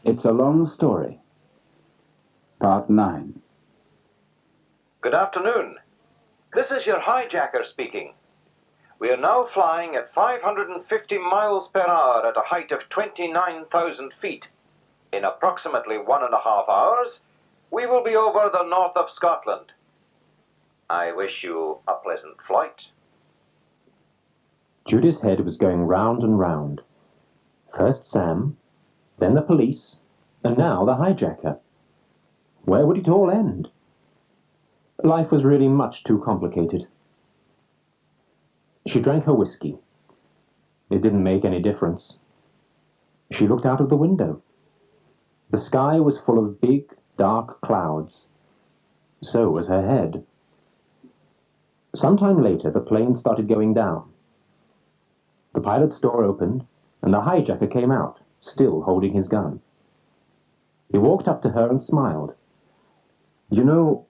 It's a Long Story, Part 9. Good afternoon. This is your hijacker speaking. We are now flying at 550 miles per hour at a height of 29,000 feet. In approximately 1.5 hours, we will be over the north of Scotland. I wish you a pleasant flight. Judy's head was going round and round. First Sam, then the police, and now the hijacker. Where would it all end? Life was really much too complicated. She drank her whiskey. It didn't make any difference. She looked out of the window. The sky was full of big, dark clouds. So was her head. Sometime later, the plane started going down. The pilot's door opened, and the hijacker came out, still holding his gun. He walked up to her and smiled. You know,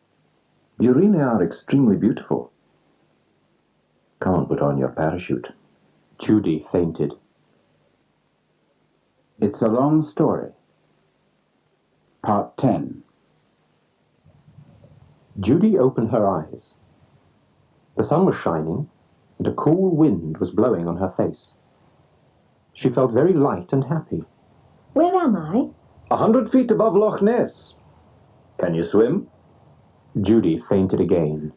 you really are extremely beautiful. Come on, put on your parachute. Judy fainted. It's a Long Story, Part 10. Judy opened her eyes. The sun was shining, and a cool wind was blowing on her face. She felt very light and happy. Where am I? 100 feet above Loch Ness. Can you swim? Judy fainted again.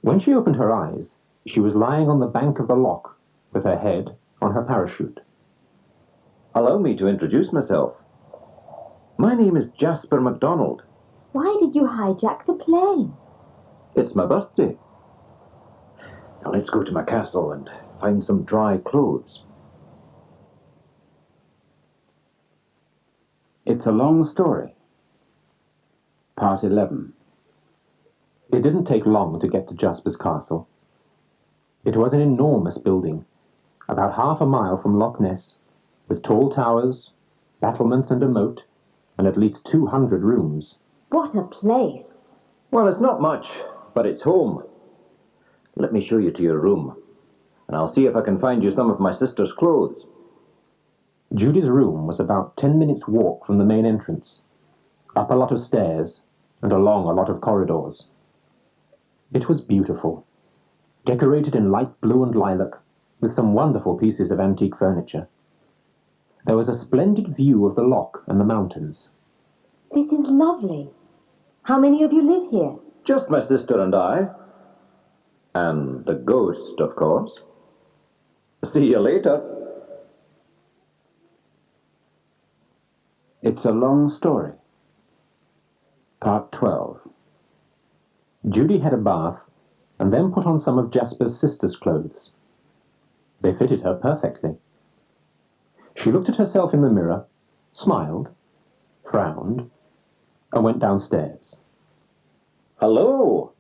When she opened her eyes, she was lying on the bank of the loch with her head on her parachute. Allow me to introduce myself. My name is Jasper MacDonald. Why did you hijack the plane? It's my birthday. Now let's go to my castle and find some dry clothes. It's a Long Story, Part 11. It didn't take long to get to Jasper's castle. It was an enormous building, about half a mile from Loch Ness, with tall towers, battlements and a moat, and at least 200 rooms. What a place! Well, it's not much, but it's home. Let me show you to your room, and I'll see if I can find you some of my sister's clothes. Judy's room was about 10 minutes' walk from the main entrance, up a lot of stairs and along a lot of corridors. It was beautiful, decorated in light blue and lilac, with some wonderful pieces of antique furniture. There was a splendid view of the loch and the mountains. This is lovely. How many of you live here? Just my sister and I. And the ghost, of course. See you later. It's a Long Story, Part 12. Judy had a bath and then put on some of Jasper's sister's clothes. They fitted her perfectly. She looked at herself in the mirror, smiled, frowned, and went downstairs. Hello.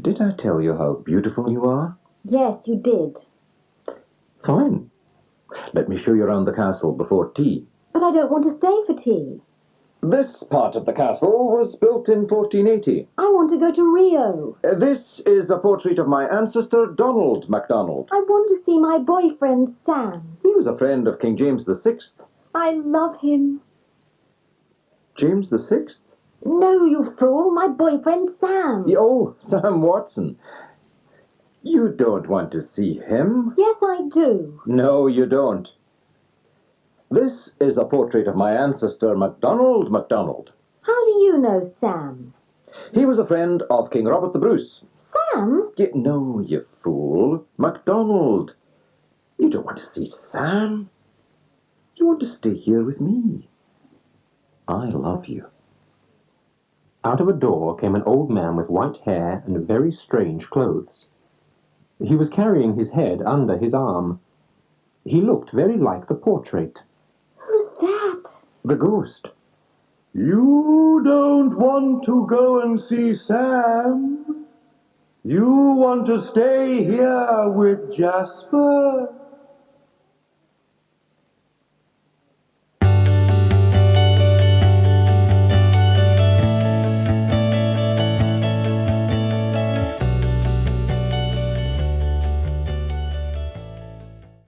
Did I tell you how beautiful you are? Yes, you did. Fine. Let me show you around the castle before tea. But I don't want to stay for tea. This part of the castle was built in 1480. I want to go to Rio. This is a portrait of my ancestor, Donald MacDonald. I want to see my boyfriend, Sam. He was a friend of King James VI. I love him. James VI? No, you fool, my boyfriend, Sam. Oh, Sam Watson. You don't want to see him. Yes, I do. No, you don't. This is a portrait of my ancestor, Macdonald MacDonald. How do you know Sam? He was a friend of King Robert the Bruce. Sam? No, you fool. MacDonald. You don't want to see Sam. You want to stay here with me. I love you. Out of a door came an old man with white hair and very strange clothes. He was carrying his head under his arm. He looked very like the portrait. Who's that? The ghost. You don't want to go and see Sam. You want to stay here with Jasper.